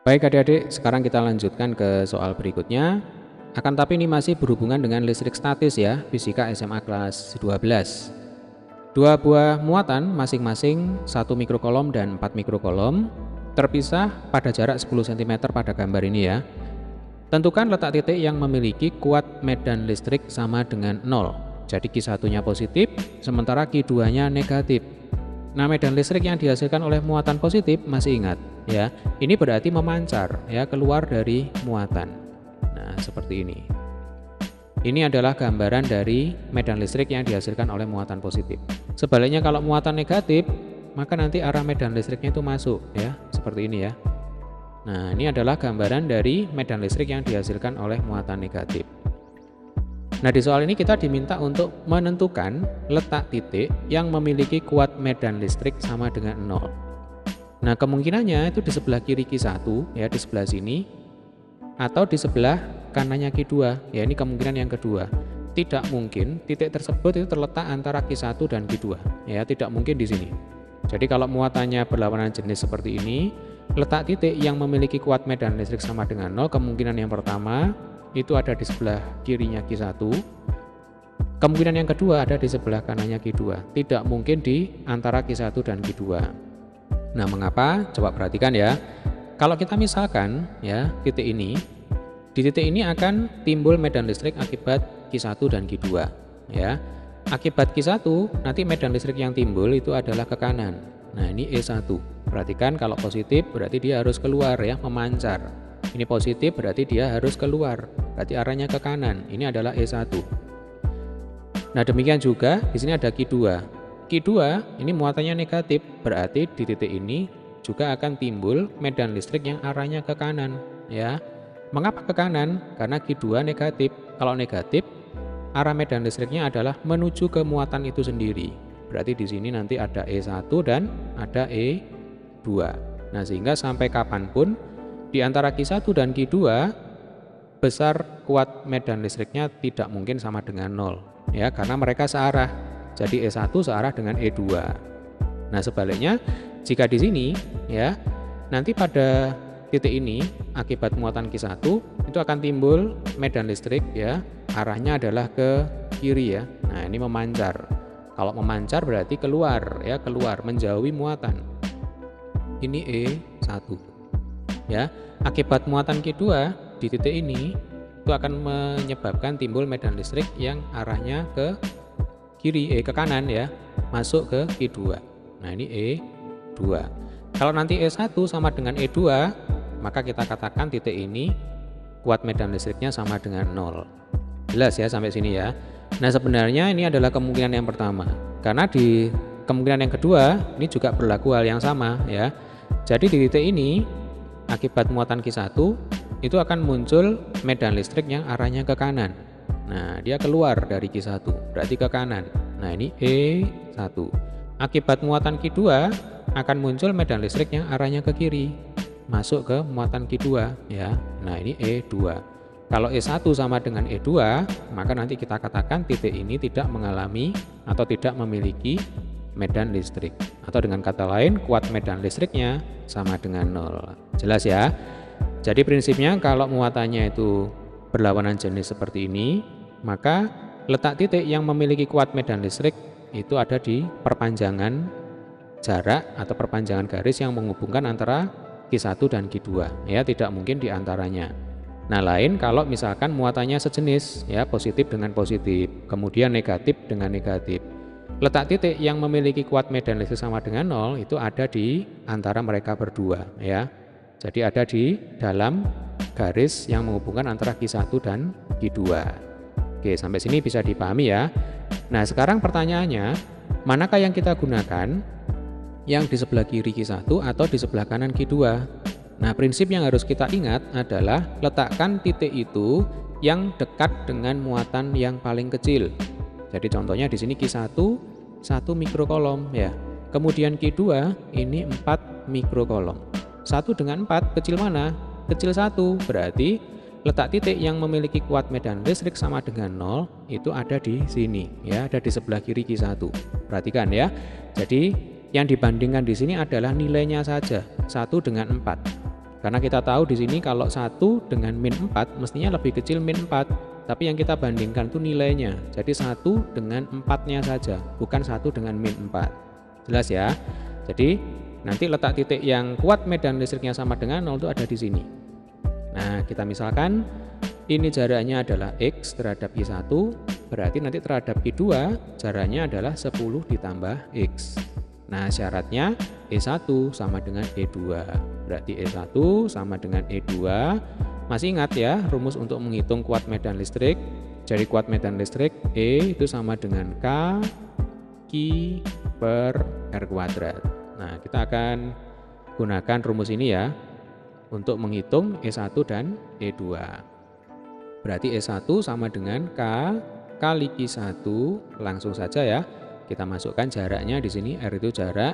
Baik adik-adik, sekarang kita lanjutkan ke soal berikutnya. Akan tapi ini masih berhubungan dengan listrik statis ya, fisika SMA kelas 12. Dua buah muatan masing-masing 1 mikrokolom dan 4 mikrokolom terpisah pada jarak 10 cm pada gambar ini ya. Tentukan letak titik yang memiliki kuat medan listrik sama dengan 0. Jadi Q1-nya positif, sementara Q2-nya negatif. Nah, medan listrik yang dihasilkan oleh muatan positif masih ingat ya. Ini berarti memancar ya keluar dari muatan. Nah, seperti ini. Ini adalah gambaran dari medan listrik yang dihasilkan oleh muatan positif. Sebaliknya kalau muatan negatif, maka nanti arah medan listriknya itu masuk ya, seperti ini ya. Nah, ini adalah gambaran dari medan listrik yang dihasilkan oleh muatan negatif. Nah, di soal ini kita diminta untuk menentukan letak titik yang memiliki kuat medan listrik sama dengan 0. Nah, kemungkinannya itu di sebelah kiri Q1 ya, di sebelah sini, atau di sebelah kanannya Q2 ya, ini kemungkinan yang kedua. Tidak mungkin titik tersebut itu terletak antara Q1 dan Q2 ya, tidak mungkin di sini. Jadi kalau muatannya berlawanan jenis seperti ini, letak titik yang memiliki kuat medan listrik sama dengan 0, kemungkinan yang pertama itu ada di sebelah kirinya Q1. Kemungkinan yang kedua ada di sebelah kanannya Q2. Tidak mungkin di antara Q1 dan Q2. Nah, mengapa? Coba perhatikan ya. Kalau kita misalkan ya, di titik ini akan timbul medan listrik akibat Q1 dan Q2 ya. Akibat Q1 nanti medan listrik yang timbul itu adalah ke kanan. Nah, ini E1. Perhatikan kalau positif berarti dia harus keluar ya, memancar. Ini positif berarti dia harus keluar. Berarti arahnya ke kanan. Ini adalah E1. Nah, demikian juga di sini ada Q2. Q2 ini muatannya negatif, berarti di titik ini juga akan timbul medan listrik yang arahnya ke kanan ya. Mengapa ke kanan? Karena Q2 negatif. Kalau negatif, arah medan listriknya adalah menuju ke muatan itu sendiri. Berarti di sini nanti ada E1 dan ada E2. Nah, sehingga sampai kapanpun di antara Q1 dan Q2 besar kuat medan listriknya tidak mungkin sama dengan 0 ya, karena mereka searah. Jadi E1 searah dengan E2. Nah, sebaliknya jika di sini ya, nanti pada titik ini akibat muatan Q1 itu akan timbul medan listrik ya, arahnya adalah ke kiri ya. Nah, ini memancar. Kalau memancar berarti keluar ya, keluar menjauhi muatan. Ini E1 ya. Akibat muatan Q2 di titik ini itu akan menyebabkan timbul medan listrik yang arahnya ke kiri, ke kanan ya, masuk ke Q2. Nah, ini E2. Kalau nanti E1 sama dengan E2, maka kita katakan titik ini kuat medan listriknya sama dengan 0. Jelas ya sampai sini ya. Nah, sebenarnya ini adalah kemungkinan yang pertama. Karena di kemungkinan yang kedua ini juga berlaku hal yang sama ya. Jadi di titik ini akibat muatan Q1 itu akan muncul medan listrik yang arahnya ke kanan. Nah, dia keluar dari Q1, berarti ke kanan. Nah, ini E1. Akibat muatan Q2 akan muncul medan listrik yang arahnya ke kiri, masuk ke muatan Q2 ya. Nah, ini E2. Kalau E1 sama dengan E2, maka nanti kita katakan titik ini tidak mengalami atau tidak memiliki medan listrik. Atau dengan kata lain, kuat medan listriknya sama dengan 0. Jelas ya? Jadi prinsipnya kalau muatannya itu berlawanan jenis seperti ini, maka letak titik yang memiliki kuat medan listrik itu ada di perpanjangan jarak atau perpanjangan garis yang menghubungkan antara Q1 dan Q2 ya, tidak mungkin di antaranya. Nah, lain kalau misalkan muatannya sejenis ya, positif dengan positif, kemudian negatif dengan negatif. Letak titik yang memiliki kuat medan listrik sama dengan 0 itu ada di antara mereka berdua ya. Jadi ada di dalam garis yang menghubungkan antara Q1 dan Q2. Oke, sampai sini bisa dipahami ya. Nah, sekarang pertanyaannya, manakah yang kita gunakan? Yang di sebelah kiri Q1 atau di sebelah kanan Q2? Nah, prinsip yang harus kita ingat adalah letakkan titik itu yang dekat dengan muatan yang paling kecil. Jadi contohnya di sini Q1 1 mikrokolom ya. Kemudian Q2 ini 4 mikrokolom. 1 dengan 4 kecil mana? Kecil 1. Berarti letak titik yang memiliki kuat medan listrik sama dengan 0 itu ada di sini ya, ada di sebelah kiri Q1. Perhatikan ya. Jadi yang dibandingkan di sini adalah nilainya saja, 1 dengan 4. Karena kita tahu di sini kalau 1 dengan min 4 mestinya lebih kecil min 4. Tapi yang kita bandingkan itu nilainya. Jadi 1 dengan 4-nya saja, bukan 1 dengan min 4. Jelas ya? Jadi nanti letak titik yang kuat medan listriknya sama dengan 0 itu ada di sini. Nah, kita misalkan ini jaraknya adalah X terhadap I1, berarti nanti terhadap I2 jaraknya adalah 10 ditambah X. Nah, syaratnya E1 sama dengan E2. Berarti E1 sama dengan E2. Masih ingat ya, rumus untuk menghitung kuat medan listrik. Jadi kuat medan listrik E itu sama dengan K Q per R kuadrat. Nah, kita akan gunakan rumus ini ya untuk menghitung E1 dan E2. Berarti E1 sama dengan K kali Q1, langsung saja ya. Kita masukkan jaraknya di sini, R itu jarak.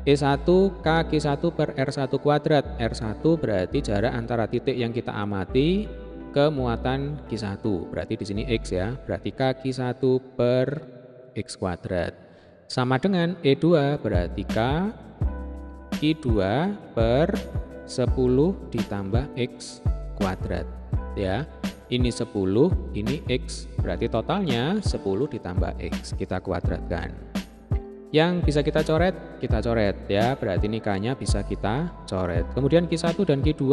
E1 K Q1 per R1 kuadrat. R1 berarti jarak antara titik yang kita amati ke muatan Q1. Berarti di sini X ya. Berarti K Q1 per X kuadrat. Sama dengan E2 berarti K Q2 per 10 ditambah X kuadrat. Ya. Ini 10, ini X, berarti totalnya 10 ditambah X, kita kuadratkan. Yang bisa kita coret ya, berarti ini K-nya bisa kita coret. Kemudian Q1 dan Q2,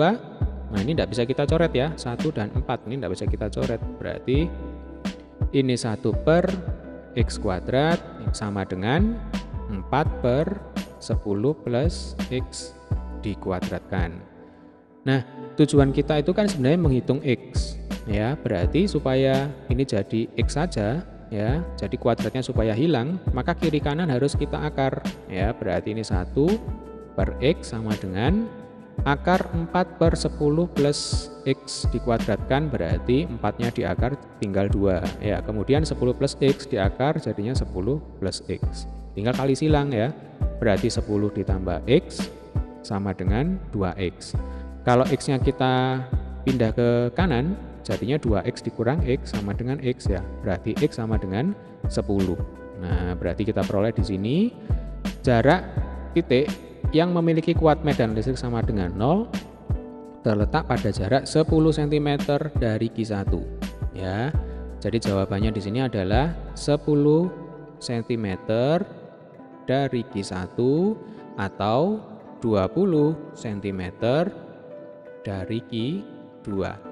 nah ini tidak bisa kita coret ya, 1 dan 4, ini tidak bisa kita coret. Berarti ini 1 per X kuadrat sama dengan 4 per 10 plus X dikuadratkan. Nah, tujuan kita itu kan sebenarnya menghitung X. Ya, berarti supaya ini jadi X saja ya, jadi kuadratnya supaya hilang, maka kiri kanan harus kita akar ya. Berarti ini 1 per X sama dengan akar 4 per 10 plus X dikuadratkan, berarti 4-nya diakar tinggal 2 ya. Kemudian 10 plus X diakar jadinya 10 plus X, tinggal kali silang ya. Berarti 10 ditambah X sama dengan 2X. Kalau X-nya kita pindah ke kanan, jadinya 2X dikurang X sama dengan X ya. Berarti X sama dengan 10. Nah, berarti kita peroleh di sini jarak titik yang memiliki kuat medan listrik sama dengan 0 terletak pada jarak 10 cm dari Q1 ya. Jadi jawabannya di sini adalah 10 cm dari Q1 atau 20 cm dari Q2.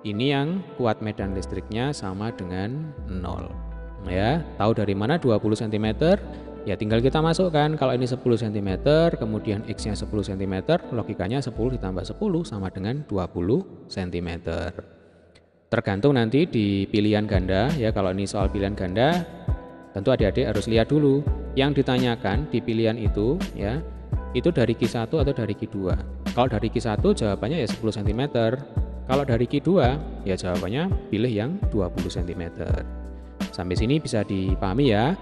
Ini yang kuat medan listriknya sama dengan 0. Ya, tahu dari mana 20 cm? Ya tinggal kita masukkan. Kalau ini 10 cm, kemudian X-nya 10 cm, logikanya 10 ditambah 10 sama dengan 20 cm. Tergantung nanti di pilihan ganda ya. Kalau ini soal pilihan ganda, tentu adik-adik harus lihat dulu yang ditanyakan di pilihan itu ya, itu dari Q1 atau dari Q2. Kalau dari Q1 jawabannya ya 10 cm. Kalau dari Q2 ya jawabannya pilih yang 20 cm. Sampai sini bisa dipahami ya.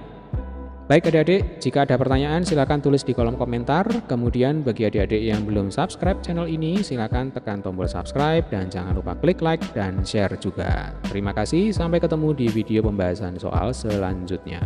Baik adik-adik, jika ada pertanyaan silakan tulis di kolom komentar. Kemudian bagi adik-adik yang belum subscribe channel ini, silakan tekan tombol subscribe dan jangan lupa klik like dan share juga. Terima kasih, sampai ketemu di video pembahasan soal selanjutnya.